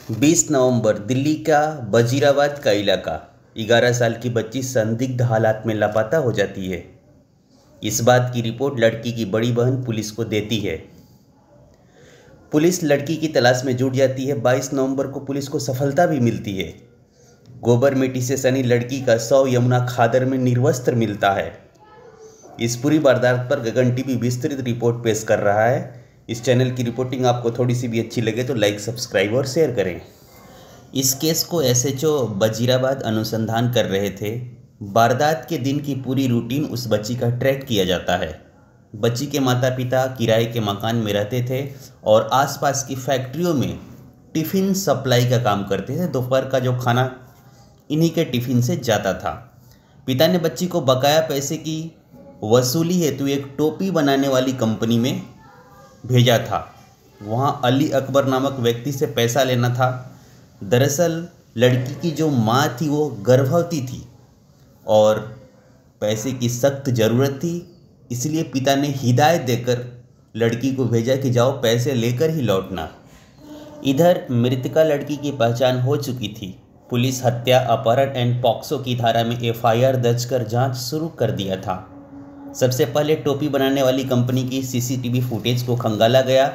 20 नवंबर दिल्ली का वजीराबाद का इलाका 11 साल की बच्ची संदिग्ध हालात में लापता हो जाती है। इस बात की रिपोर्ट लड़की की बड़ी बहन पुलिस को देती है। पुलिस लड़की की तलाश में जुट जाती है। 22 नवंबर को पुलिस को सफलता भी मिलती है। गोबर मिट्टी से सनी लड़की का शव यमुना खादर में निर्वस्त्र मिलता है। इस पूरी वारदात पर गगन टीवी विस्तृत रिपोर्ट पेश कर रहा है। इस चैनल की रिपोर्टिंग आपको थोड़ी सी भी अच्छी लगे तो लाइक, सब्सक्राइब और शेयर करें। इस केस को एसएचओ वजीराबाद अनुसंधान कर रहे थे। वारदात के दिन की पूरी रूटीन उस बच्ची का ट्रैक किया जाता है। बच्ची के माता पिता किराए के मकान में रहते थे और आसपास की फैक्ट्रियों में टिफ़िन सप्लाई का काम करते थे। दोपहर का जो खाना इन्हीं के टिफ़िन से जाता था। पिता ने बच्ची को बकाया पैसे की वसूली हेतु एक टोपी बनाने वाली कंपनी में भेजा था। वहाँ अली अकबर नामक व्यक्ति से पैसा लेना था। दरअसल लड़की की जो माँ थी वो गर्भवती थी और पैसे की सख्त ज़रूरत थी, इसलिए पिता ने हिदायत देकर लड़की को भेजा कि जाओ पैसे लेकर ही लौटना। इधर मृतका लड़की की पहचान हो चुकी थी। पुलिस हत्या, अपहरण एंड पॉक्सो की धारा में एफआईआर दर्ज कर जांच शुरू कर दिया था। सबसे पहले टोपी बनाने वाली कंपनी की सीसीटीवी फुटेज को खंगाला गया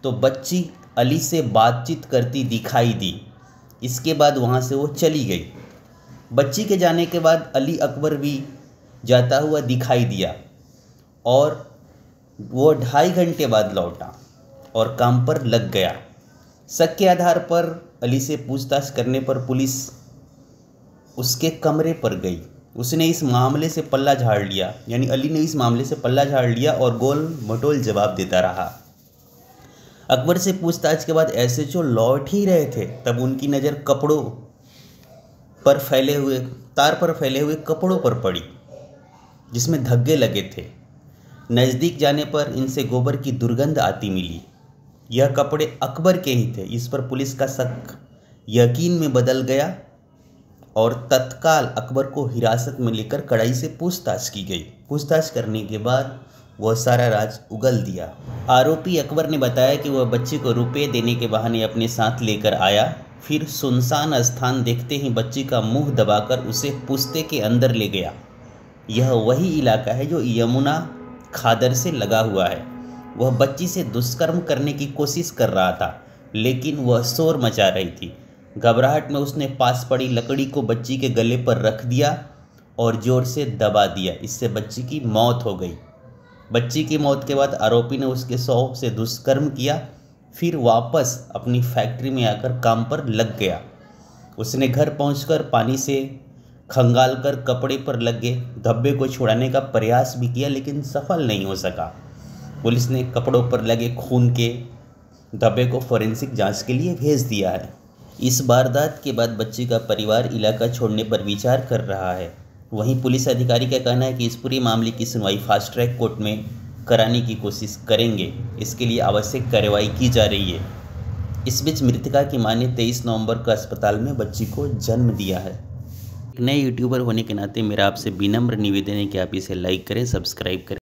तो बच्ची अली से बातचीत करती दिखाई दी। इसके बाद वहां से वो चली गई। बच्ची के जाने के बाद अली अकबर भी जाता हुआ दिखाई दिया और वो 2.5 घंटे बाद लौटा और काम पर लग गया। शक के आधार पर अली से पूछताछ करने पर पुलिस उसके कमरे पर गई। उसने इस मामले से पल्ला झाड़ लिया, यानी अली ने इस मामले से पल्ला झाड़ लिया और गोल मटोल जवाब देता रहा। अकबर से पूछताछ के बाद एसएचओ लौट ही रहे थे, तब उनकी नज़र तार पर फैले हुए कपड़ों पर पड़ी जिसमें धब्बे लगे थे। नज़दीक जाने पर इनसे गोबर की दुर्गंध आती मिली। यह कपड़े अकबर के ही थे। इस पर पुलिस का शक यकीन में बदल गया और तत्काल अकबर को हिरासत में लेकर कड़ाई से पूछताछ की गई। पूछताछ करने के बाद वह सारा राज उगल दिया। आरोपी अकबर ने बताया कि वह बच्ची को रुपए देने के बहाने अपने साथ लेकर आया, फिर सुनसान स्थान देखते ही बच्ची का मुंह दबाकर उसे पुश्ते के अंदर ले गया। यह वही इलाका है जो यमुना खादर से लगा हुआ है। वह बच्ची से दुष्कर्म करने की कोशिश कर रहा था, लेकिन वह शोर मचा रही थी। घबराहट में उसने पास पड़ी लकड़ी को बच्ची के गले पर रख दिया और जोर से दबा दिया। इससे बच्ची की मौत हो गई। बच्ची की मौत के बाद आरोपी ने उसके शव से दुष्कर्म किया, फिर वापस अपनी फैक्ट्री में आकर काम पर लग गया। उसने घर पहुंचकर पानी से खंगालकर कपड़े पर लगे धब्बे को छुड़ाने का प्रयास भी किया, लेकिन सफल नहीं हो सका। पुलिस ने कपड़ों पर लगे खून के धब्बे को फोरेंसिक जांच के लिए भेज दिया है। इस वारदात के बाद बच्ची का परिवार इलाका छोड़ने पर विचार कर रहा है। वहीं पुलिस अधिकारी का कहना है कि इस पूरे मामले की सुनवाई फास्ट ट्रैक कोर्ट में कराने की कोशिश करेंगे। इसके लिए आवश्यक कार्रवाई की जा रही है। इस बीच मृतका की मां ने 23 नवंबर को अस्पताल में बच्ची को जन्म दिया है। एक नए यूट्यूबर होने के नाते मेरा आपसे विनम्र निवेदन है कि आप इसे लाइक करें, सब्सक्राइब करें।